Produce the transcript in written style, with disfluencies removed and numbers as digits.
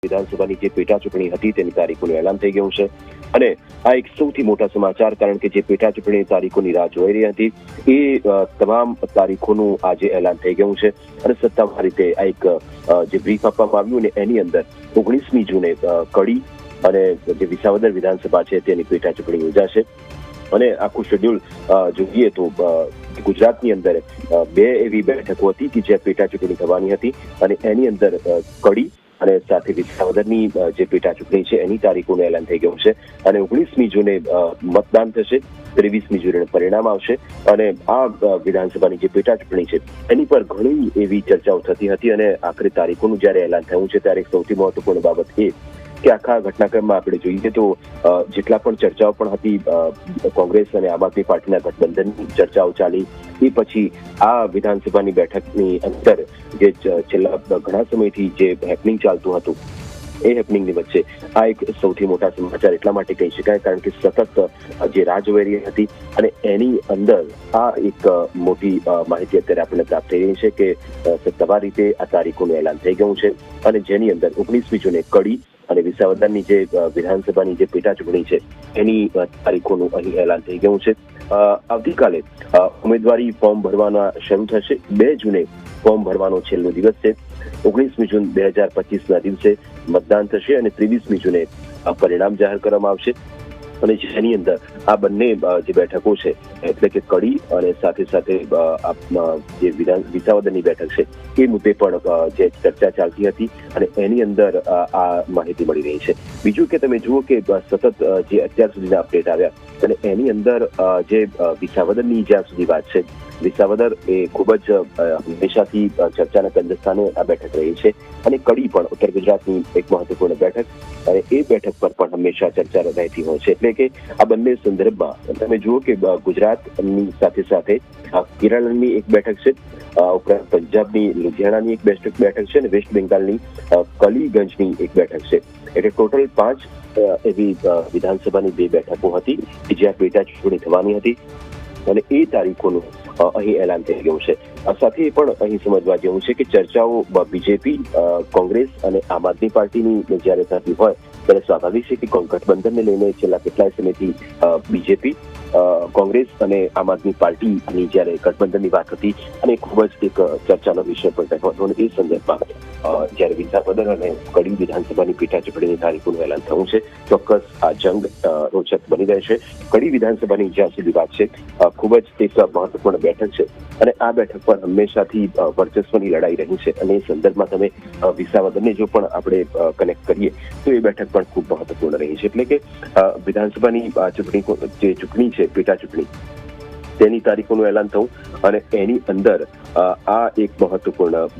વિધાનસભાની જે પેટા ચૂંટણી હતી તેની તારીખોનું એલાન થઈ ગયું છે અને આ એક સૌથી મોટા સમાચાર, કારણ કે જે પેટા ચૂંટણી તારીખોની રાહ જોઈ રહી હતી એ તમામ તારીખોનું આજે એલાન થઈ ગયું છે અને સત્તાવાર રીતે આ એક જે બ્રીફ આપવામાં આવ્યું ને એની અંદર 19મી જૂને કડી અને જે વિસાવદર વિધાનસભા છે તેની પેટા ચૂંટણી યોજાશે અને આખું શેડ્યુલ જોઈએ તો ગુજરાતની અંદર બે એવી બેઠકો હતી કે જ્યાં પેટા ચૂંટણી થવાની હતી અને એની અંદર કડી અને સાથે વિસાવદરની જે પેટા ચૂંટણી છે એની તારીખોનું એલાન થઈ ગયું છે અને 19મી જૂને મતદાન થશે, 23મી જૂને પરિણામ આવશે અને આ વિધાનસભાની જે પેટા ચૂંટણી છે એની પર ઘણી એવી ચર્ચાઓ થતી હતી અને આખરી તારીખોનું જ્યારે એલાન થયું છે ત્યારે સૌથી મહત્વપૂર્ણ બાબત એ કે આખા ઘટનાક્રમમાં આપણે જોઈએ તો જેટલા પણ ચર્ચાઓ પણ હતી કોંગ્રેસ અને આમ આદમી પાર્ટીના ગઠબંધનની ચર્ચાઓ ચાલી, એ પછી આ વિધાનસભાની બેઠકની અંદર જે છેલ્લા ઘણા સમયથી જે હેપનિંગ ચાલતું હતું એ હેપનિંગની વચ્ચે આ એક સૌથી મોટા સમાચાર એટલા માટે કહી શકાય કારણ કે સતત જે રાહ જોઈ રહી હતી અને એની અંદર આ એક મોટી માહિતી અત્યારે આપણને પ્રાપ્ત થઈ રહી છે કે સત્તાવાર રીતે આ તારીખોનું એલાન થઈ ગયું છે અને જેની અંદર 19મી જૂને કડી અને વિસાવદરની જે વિધાનસભાની જે પેટા ચૂંટણી છે એની તારીખોનું અહીં એલાન થઈ ગયું છે. આવતીકાલે ઉમેદવારી ફોર્મ ભરવાના શરૂ થશે. 2 જૂને ફોર્મ ભરવાનો છેલ્લો દિવસ છે. 19મી જૂન 2025ના દિવસે મતદાન થશે અને 23મી જૂને પરિણામ જાહેર કરવામાં આવશે અને જેની અંદર આ બંને જે બેઠકો છે એટલે કે કડી અને સાથે સાથે જે વિસાવદરની બેઠક છે એ મુદ્દે પણ જે ચર્ચા ચાલતી હતી અને એની અંદર આ માહિતી મળી રહી છે. બીજું કે તમે જુઓ કે સતત જે અત્યાર સુધીના અપડેટ આવ્યા અને એની અંદર જે વિસાવદરની જ્યાં સુધી વાત છે, વિસાવદર એ ખૂબ જ હંમેશાથી ચર્ચાના કેન્દ્રસ્થાને આ બેઠક રહી છે અને કડી પણ ઉત્તર ગુજરાતની એક મહત્વપૂર્ણ બેઠક અને એ બેઠક પર પણ હંમેશા ચર્ચા રહેતી હોય છે. એટલે કે આ બંને સંદર્ભમાં તમે જુઓ કે ગુજરાતની સાથે સાથે કેરળની એક બેઠક છે, ઉપરાંત પંજાબની લુધિયાણાની એક બેઠક છે અને વેસ્ટ બેંગાલની કલીગંજની એક બેઠક છે. એટલે ટોટલ 5 એવી વિધાનસભાની 2 બેઠકો હતી કે જ્યાં પેટા ચૂંટણી થવાની હતી અને એ તારીખોનું અહીં એલાન થઈ ગયું છે. સાથે એ પણ અહીં સમજવા જેવું છે કે ચર્ચાઓ બીજેપી, કોંગ્રેસ અને આમ આદમી પાર્ટીની જ્યારે થતી હોય ત્યારે સ્વાભાવિક છે કે ગઠબંધનને લઈને છેલ્લા કેટલાય સમયથી બીજેપી, કોંગ્રેસ અને આમ આદમી પાર્ટીની જ્યારે ગઠબંધનની વાત હતી અને ખૂબ જ એક ચર્ચાનો વિષય પણ રહ્યો હતો અને એ સંદર્ભમાં જ્યારે વિસાવદર અને કડી વિધાનસભાની પેટા ચૂંટણીની તારીખોનું એલાન થયું છે, ચોક્કસ આ જંગ રોચક બની રહેશે. કડી વિધાનસભાની જ્યાં સુધી વાત છે ખૂબ જ એક મહત્વપૂર્ણ બેઠક છે અને આ બેઠક પર હંમેશાથી વર્ચસ્વની લડાઈ રહી છે અને એ સંદર્ભમાં તમે વિસાવદરને જો પણ આપણે કનેક્ટ કરીએ તો એ બેઠક પણ ખૂબ મહત્વપૂર્ણ રહી છે. એટલે કે વિધાનસભાની જે ચૂંટણી છે પેટા ચૂંટણી તેની તારીખોનું એલાન થયું અને એની અંદર આ એક મહત્વપૂર્ણ